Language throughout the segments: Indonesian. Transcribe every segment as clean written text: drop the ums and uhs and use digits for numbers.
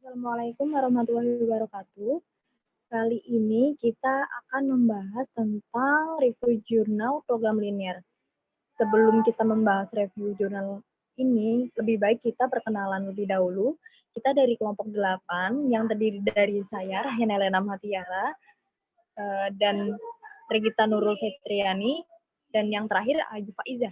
Assalamualaikum warahmatullahi wabarakatuh. Kali ini kita akan membahas tentang review jurnal program linear. Sebelum kita membahas review jurnal ini, lebih baik kita perkenalan lebih dahulu. Kita dari kelompok 8 yang terdiri dari saya, Rahina Elena Matiara, dan Regita Nurul Fitriani, dan yang terakhir Ayu Faizah.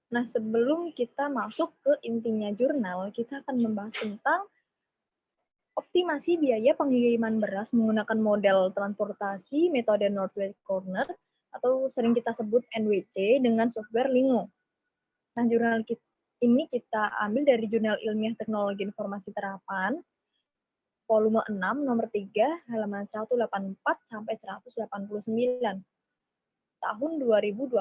Nah, sebelum kita masuk ke intinya jurnal, kita akan membahas tentang optimasi biaya pengiriman beras menggunakan model transportasi metode Northwest Corner atau sering kita sebut NWC dengan software Lingo. Nah, jurnal ini kita ambil dari Jurnal Ilmiah Teknologi Informasi Terapan, volume 6, nomor 3, halaman 184 sampai 189, tahun 2020.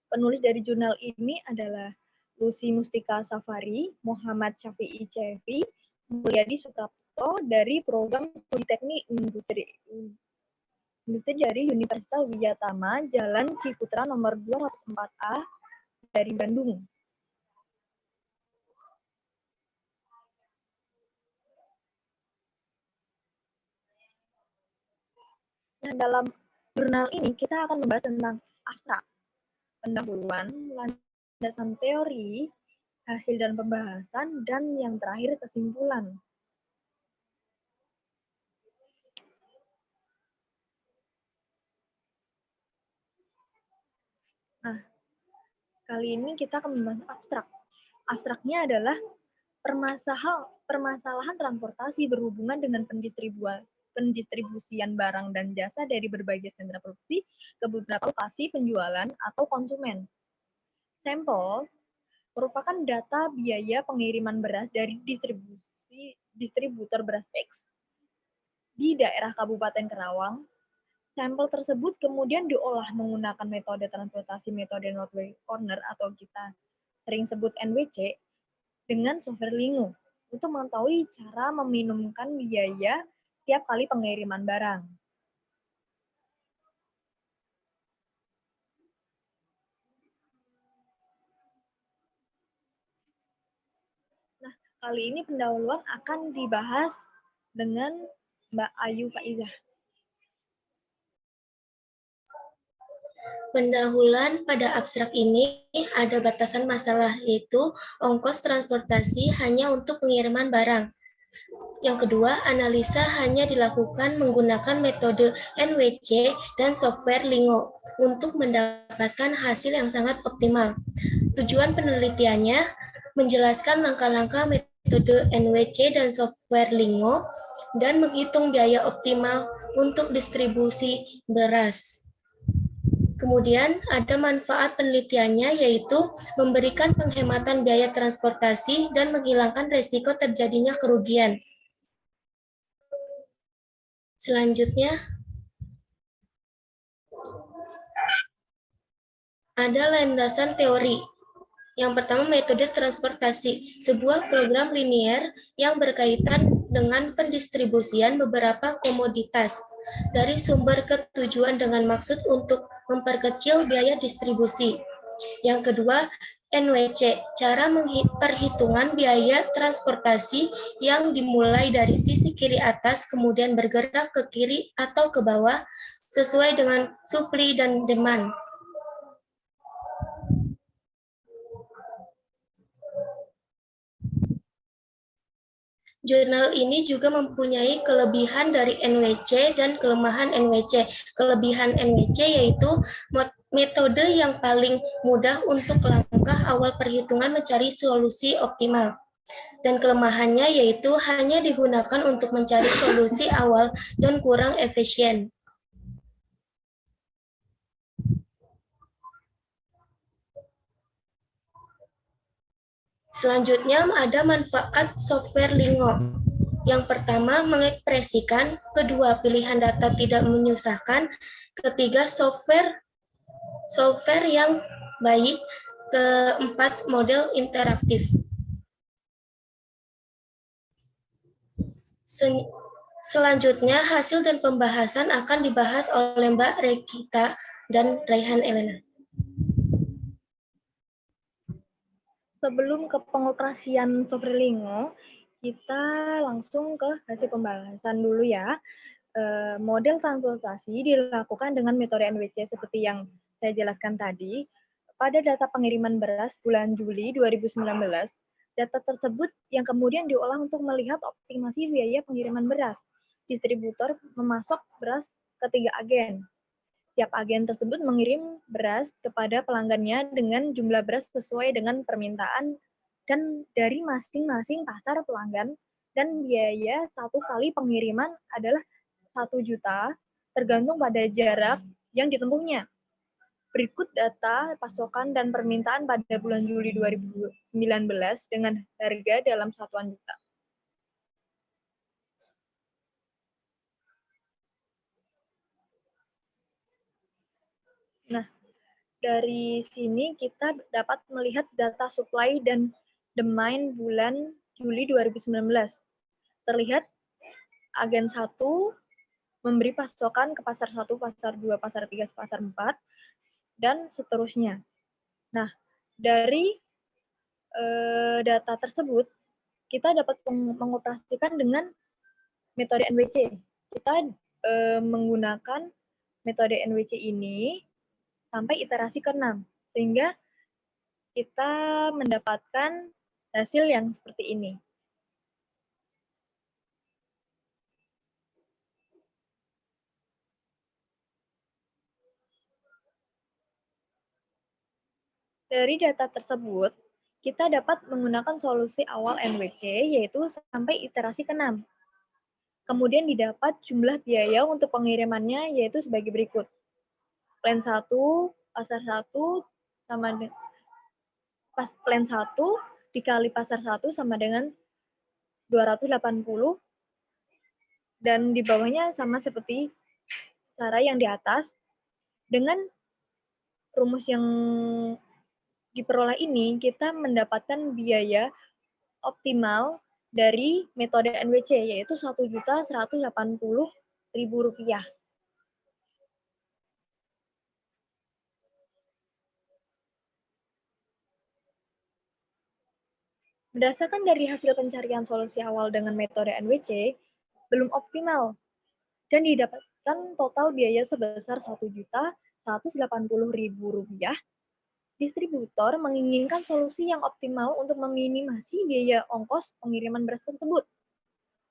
Penulis dari jurnal ini adalah Lucy Mustika Safari, Muhammad Syafi'i Cevi, Mulyadi Suprapto dari Program Studi Teknik Industri dari Universitas Wiyatama, Jalan Ciputra nomor 204A dari Bandung. Nah, dalam jurnal ini kita akan membahas tentang abstrak, pendahuluan, landasan teori, hasil dan pembahasan, dan yang terakhir kesimpulan. Nah, kali ini kita akan membahas abstrak. Abstraknya adalah permasalahan transportasi berhubungan dengan pendistribusian barang dan jasa dari berbagai sentra produksi ke beberapa lokasi penjualan atau konsumen. Sampel merupakan data biaya pengiriman beras dari distributor beras X di daerah Kabupaten Karawang. Sampel tersebut kemudian diolah menggunakan metode transportasi metode Northwest Corner atau kita sering sebut NWC dengan software Lingo untuk mengetahui cara meminimumkan biaya setiap kali pengiriman barang. Nah, kali ini pendahuluan akan dibahas dengan Mbak Ayu Faizah. Pendahuluan pada abstrak ini ada batasan masalah, yaitu ongkos transportasi hanya untuk pengiriman barang. Yang kedua, analisa hanya dilakukan menggunakan metode NWC dan software Lingo untuk mendapatkan hasil yang sangat optimal. Tujuan penelitiannya menjelaskan langkah-langkah metode NWC dan software Lingo dan menghitung biaya optimal untuk distribusi beras. Kemudian ada manfaat penelitiannya, yaitu memberikan penghematan biaya transportasi dan menghilangkan risiko terjadinya kerugian. Selanjutnya, ada landasan teori. Yang pertama, metode transportasi, sebuah program linear yang berkaitan dengan pendistribusian beberapa komoditas dari sumber ke tujuan dengan maksud untuk memperkecil biaya distribusi. Yang kedua, NWC, cara perhitungan biaya transportasi yang dimulai dari sisi kiri atas kemudian bergerak ke kiri atau ke bawah sesuai dengan supply dan demand. Jurnal ini juga mempunyai kelebihan dari NWC dan kelemahan NWC. Kelebihan NWC yaitu metode yang paling mudah untuk langkah awal perhitungan mencari solusi optimal. Dan kelemahannya yaitu hanya digunakan untuk mencari solusi awal dan kurang efisien. Selanjutnya ada manfaat software Lingo. Yang pertama, mengekspresikan. Kedua, pilihan data tidak menyusahkan. Ketiga, software yang baik. Keempat, model interaktif. Selanjutnya, hasil dan pembahasan akan dibahas oleh Mbak Regita dan Raihan Elena. Sebelum ke pengoperasian software Lingo, kita langsung ke hasil pembahasan dulu ya. Model transportasi dilakukan dengan metode NWC seperti yang saya jelaskan tadi. Pada data pengiriman beras bulan Juli 2019, data tersebut yang kemudian diolah untuk melihat optimasi biaya pengiriman beras. Distributor memasok beras ke 3 agen. Tiap agen tersebut mengirim beras kepada pelanggannya dengan jumlah beras sesuai dengan permintaan dan dari masing-masing pasar pelanggan, dan biaya satu kali pengiriman adalah 1 juta tergantung pada jarak yang ditempuhnya. Berikut data pasokan dan permintaan pada bulan Juli 2019 dengan harga dalam satuan juta. Nah, dari sini kita dapat melihat data supply dan demand bulan Juli 2019. Terlihat agen 1 memberi pasokan ke pasar 1, pasar 2, pasar 3, pasar 4, dan seterusnya. Nah, dari data tersebut, kita dapat mengoperasikan dengan metode NWC. Kita menggunakan metode NWC ini sampai iterasi ke-6, sehingga kita mendapatkan hasil yang seperti ini. Dari data tersebut, kita dapat menggunakan solusi awal NWC, yaitu sampai iterasi ke-6. Kemudian didapat jumlah biaya untuk pengirimannya, yaitu sebagai berikut. Plan 1, pasar 1, sama dengan plan 1 dikali pasar 1 sama dengan 280, dan di bawahnya sama seperti cara yang di atas. Dengan rumus yang diperoleh ini, kita mendapatkan biaya optimal dari metode NWC, yaitu Rp1.180.000. Berdasarkan dari hasil pencarian solusi awal dengan metode NWC, belum optimal, dan didapatkan total biaya sebesar Rp1.180.000. Distributor menginginkan solusi yang optimal untuk meminimasi biaya ongkos pengiriman beras tersebut.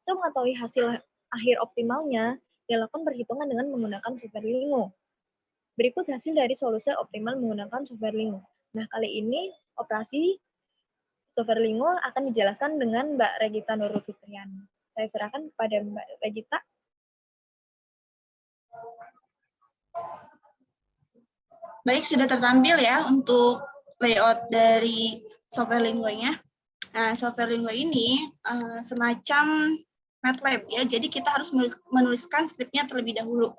Untuk mengetahui hasil akhir optimalnya, dilakukan perhitungan dengan menggunakan software Lingo. Berikut hasil dari solusi optimal menggunakan software Lingo. Nah, kali ini operasi software Lingo akan dijelaskan dengan Mbak Regita Nurul Fitriani. Saya serahkan kepada Mbak Regita. Baik, sudah tertampil ya untuk layout dari software Lingo-nya. Nah, software Lingo ini semacam MATLAB ya, jadi kita harus menuliskan skripnya terlebih dahulu.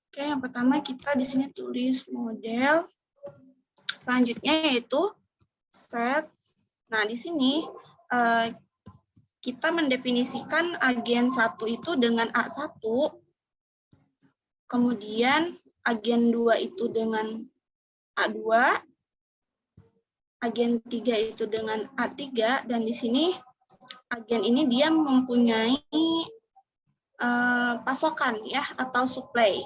Oke, yang pertama kita di sini tulis model. Selanjutnya yaitu set. Nah, di sini kita mendefinisikan agen 1 itu dengan A1, kemudian agen 2 itu dengan A2, agen 3 itu dengan A3, dan di sini agen ini dia mempunyai pasokan ya atau supply.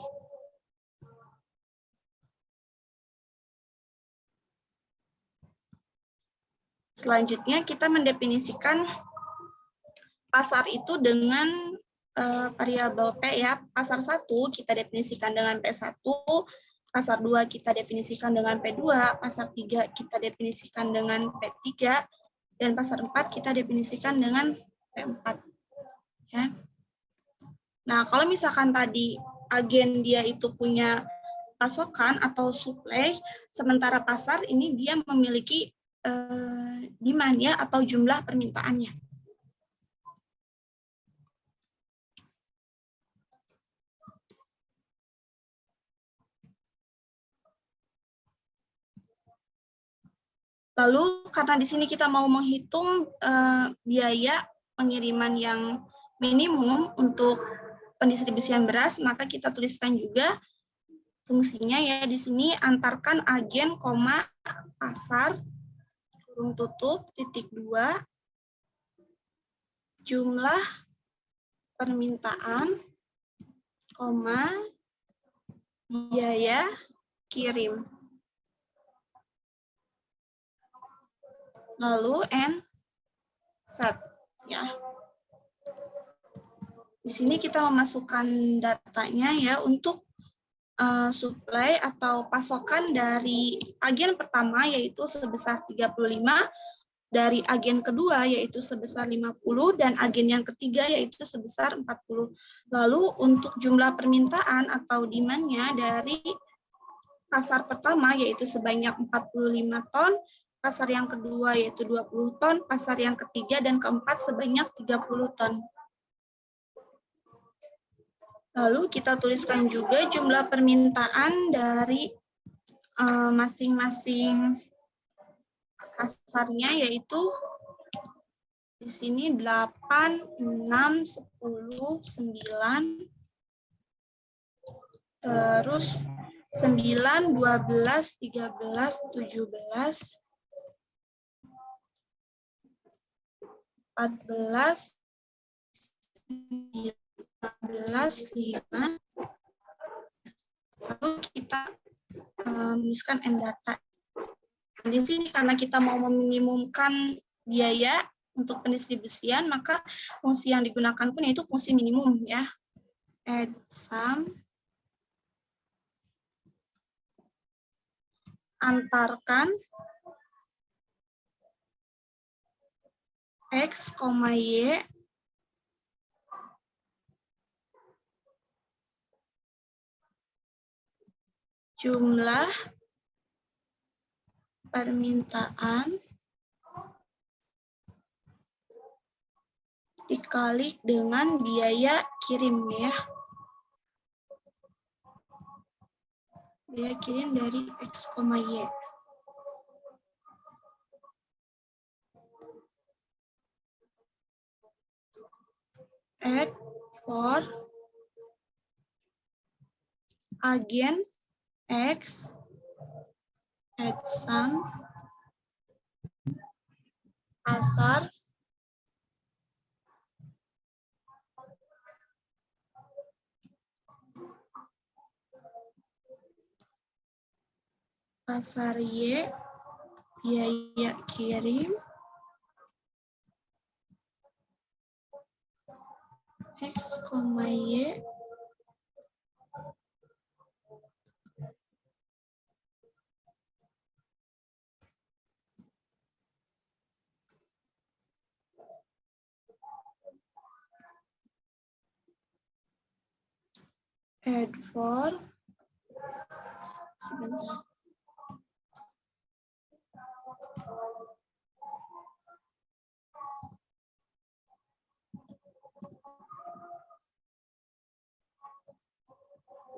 Selanjutnya kita mendefinisikan pasar itu dengan variabel P ya. Pasar 1 kita definisikan dengan P1, pasar 2 kita definisikan dengan P2, pasar 3 kita definisikan dengan P3, dan pasar 4 kita definisikan dengan P4. Ya. Nah, kalau misalkan tadi agen dia itu punya pasokan atau supply, sementara pasar ini dia memiliki demand ya atau jumlah permintaannya. Lalu karena di sini kita mau menghitung biaya pengiriman yang minimum untuk pendistribusian beras, maka kita tuliskan juga fungsinya ya di sini antarkan agen, pasar, kurung tutup, titik 2, jumlah permintaan, koma, biaya kirim. Lalu and set, ya. Di sini kita memasukkan datanya ya untuk suplai atau pasokan dari agen pertama yaitu sebesar 35, dari agen kedua yaitu sebesar 50, dan agen yang ketiga yaitu sebesar 40. Lalu untuk jumlah permintaan atau demand-nya dari pasar pertama yaitu sebanyak 45 ton, pasar yang kedua yaitu 20 ton, pasar yang ketiga dan keempat sebanyak 30 ton. Lalu kita tuliskan juga jumlah permintaan dari masing-masing pasarnya, yaitu di sini 8, 6, 10, 9, terus 9, 12, 13, 17, 14, 15, 5. Lalu kita menuliskan M data. Di sini karena kita mau meminimumkan biaya untuk pendistribusian, maka fungsi yang digunakan pun yaitu fungsi minimum ya. Add sum, antarkan X, Y jumlah permintaan dikali dengan biaya kirim ya. Biaya kirim dari X, Y. Add for agen X, add sum, pasar, pasar Y, biaya kirim, X, Y, add for, sebentar.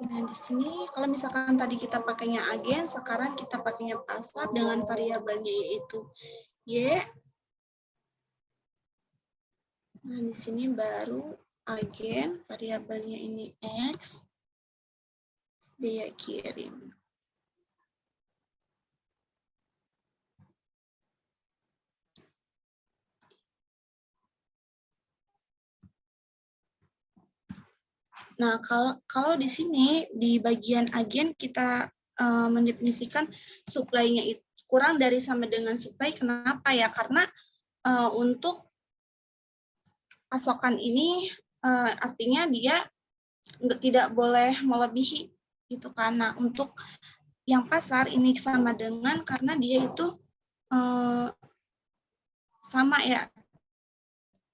Nah, di sini kalau misalkan tadi kita pakainya agen, sekarang kita pakainya pasar dengan variabelnya yaitu Y. Nah, di sini baru agen, variabelnya ini X, biaya kirim. Nah, kalau di sini di bagian agen kita mendefinisikan supply-nya itu kurang dari sama dengan supply. Kenapa ya? Karena untuk pasokan ini artinya dia tidak boleh melebihi gitu kan. Nah, untuk yang pasar ini sama dengan karena dia itu sama ya,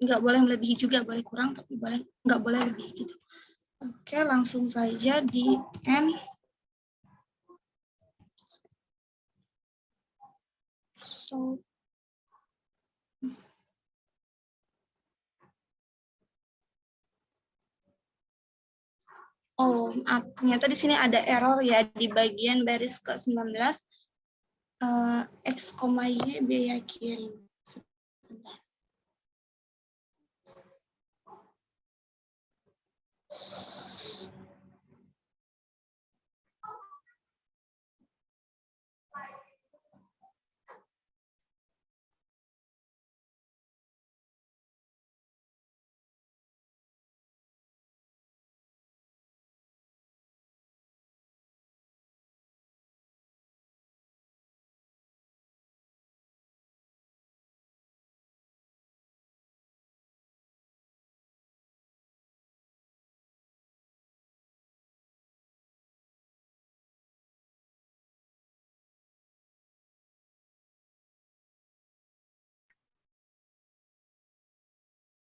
nggak boleh melebihi juga, boleh kurang tapi nggak boleh lebih gitu. Oke, langsung saja di N. So, oh, ternyata di sini ada error ya di bagian baris ke-19. X, Y biaya kirim. Sebentar.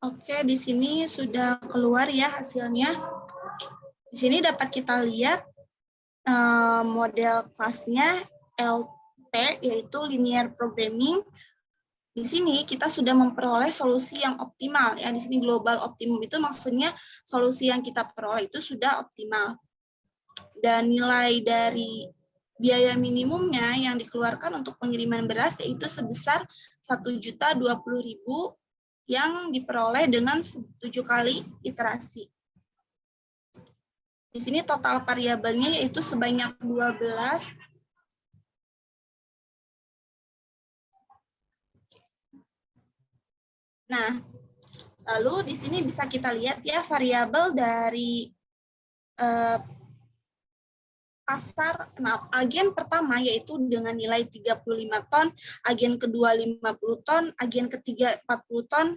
Oke, di sini sudah keluar ya hasilnya. Di sini dapat kita lihat model kelasnya LP, yaitu linear programming. Di sini kita sudah memperoleh solusi yang optimal ya. Di sini global optimum itu maksudnya solusi yang kita peroleh itu sudah optimal. Dan nilai dari biaya minimumnya yang dikeluarkan untuk pengiriman beras yaitu sebesar 1.020.000 yang diperoleh dengan 7 kali iterasi. Di sini total variabelnya yaitu sebanyak 12. Nah, lalu di sini bisa kita lihat ya variabel dari pasar. Nah, agen pertama yaitu dengan nilai 35 ton, agen kedua 50 ton, agen ketiga 40 ton,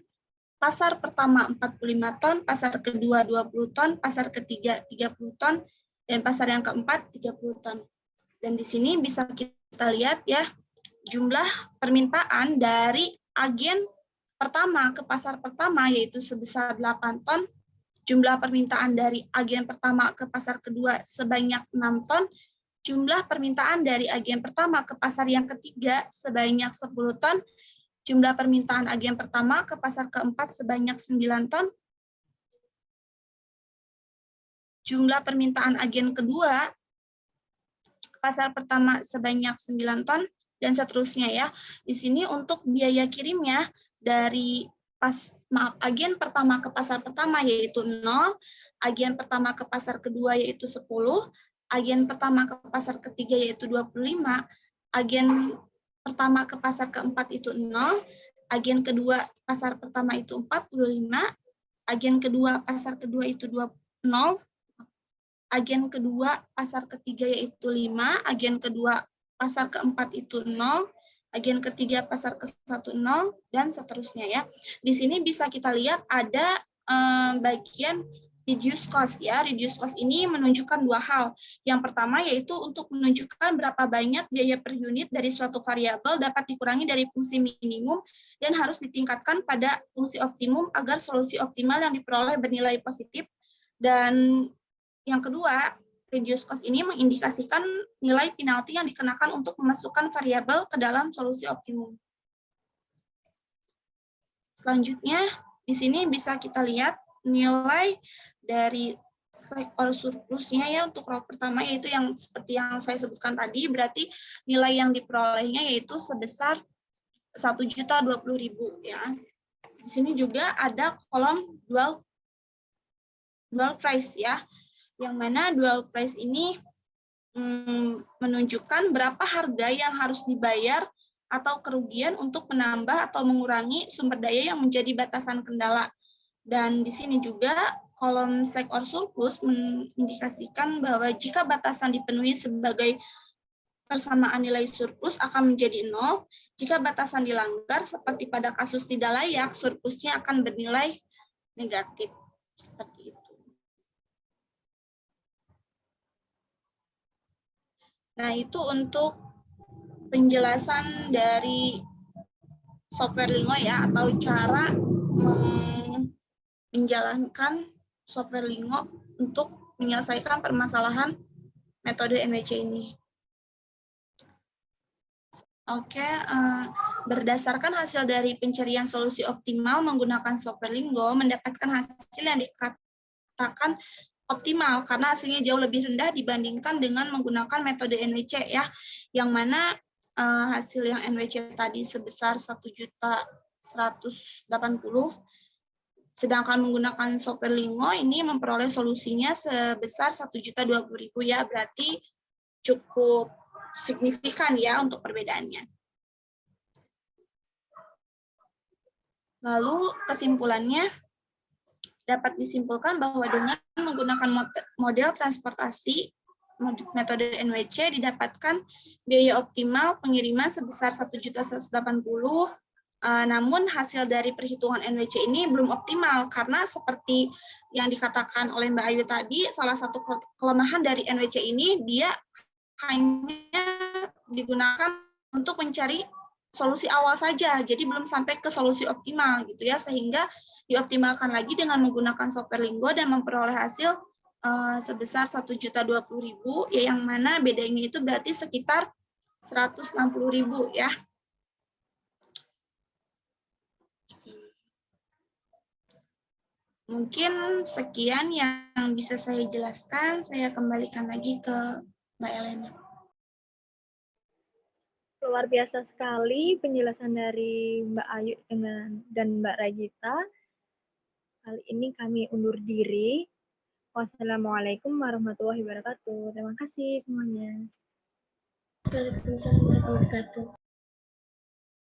pasar pertama 45 ton, pasar kedua 20 ton, pasar ketiga 30 ton, dan pasar yang keempat 30 ton. Dan di sini bisa kita lihat ya jumlah permintaan dari agen pertama ke pasar pertama yaitu sebesar 8 ton, jumlah permintaan dari agen pertama ke pasar kedua sebanyak 6 ton, jumlah permintaan dari agen pertama ke pasar yang ketiga sebanyak 10 ton, jumlah permintaan agen pertama ke pasar keempat sebanyak 9 ton, jumlah permintaan agen kedua ke pasar pertama sebanyak 9 ton, dan seterusnya ya. Di sini untuk biaya kirimnya dari agen pertama ke pasar pertama yaitu 0, agen pertama ke pasar kedua yaitu 10, agen pertama ke pasar ketiga yaitu 25, agen pertama ke pasar keempat itu 0, agen kedua pasar pertama itu 45, agen kedua pasar kedua itu 0, agen kedua pasar ketiga yaitu 5, agen kedua pasar keempat itu 0, agen ketiga pasar ke-1 0, dan seterusnya ya. Di sini bisa kita lihat ada bagian reduce cost ya. Reduce cost ini menunjukkan dua hal. Yang pertama yaitu untuk menunjukkan berapa banyak biaya per unit dari suatu variabel dapat dikurangi dari fungsi minimum dan harus ditingkatkan pada fungsi optimum agar solusi optimal yang diperoleh bernilai positif. Dan yang kedua, reduce cost ini mengindikasikan nilai penalti yang dikenakan untuk memasukkan variabel ke dalam solusi optimum. Selanjutnya, di sini bisa kita lihat nilai dari slack or surplusnya ya untuk row pertama, yaitu yang seperti yang saya sebutkan tadi, berarti nilai yang diperolehnya yaitu sebesar 1.020.000 ya. Di sini juga ada kolom dual price ya, yang mana dual price ini menunjukkan berapa harga yang harus dibayar atau kerugian untuk menambah atau mengurangi sumber daya yang menjadi batasan kendala. Dan di sini juga kolom slack or surplus mengindikasikan bahwa jika batasan dipenuhi sebagai persamaan nilai surplus akan menjadi 0. Jika batasan dilanggar seperti pada kasus tidak layak, surplusnya akan bernilai negatif. Seperti itu. Nah, itu untuk penjelasan dari software Lingo ya, atau cara menjalankan software Lingo untuk menyelesaikan permasalahan metode NWC ini. Oke, berdasarkan hasil dari pencarian solusi optimal menggunakan software Lingo, mendapatkan hasil yang dikatakan optimal karena hasilnya jauh lebih rendah dibandingkan dengan menggunakan metode NWC ya, yang mana hasil yang NWC tadi sebesar 1.180.000, sedangkan menggunakan software Lingo ini memperoleh solusinya sebesar 1.020.000 ya, berarti cukup signifikan ya untuk perbedaannya. Lalu kesimpulannya, dapat disimpulkan bahwa dengan menggunakan model transportasi metode NWC didapatkan biaya optimal pengiriman sebesar 1.180.000, namun hasil dari perhitungan NWC ini belum optimal karena seperti yang dikatakan oleh Mbak Ayu tadi, salah satu kelemahan dari NWC ini dia hanya digunakan untuk mencari solusi awal saja, jadi belum sampai ke solusi optimal gitu ya, sehingga dioptimalkan lagi dengan menggunakan software Linggo dan memperoleh hasil sebesar 1.020.000, ya, yang mana bedanya itu berarti sekitar 160.000 ya. Mungkin sekian yang bisa saya jelaskan. Saya kembalikan lagi ke Mbak Elena. Luar biasa sekali penjelasan dari Mbak Ayu dan Mbak Ragita. Kali ini kami undur diri. Wassalamualaikum warahmatullahi wabarakatuh. Terima kasih semuanya. Waalaikumsalam warahmatullahi wabarakatuh.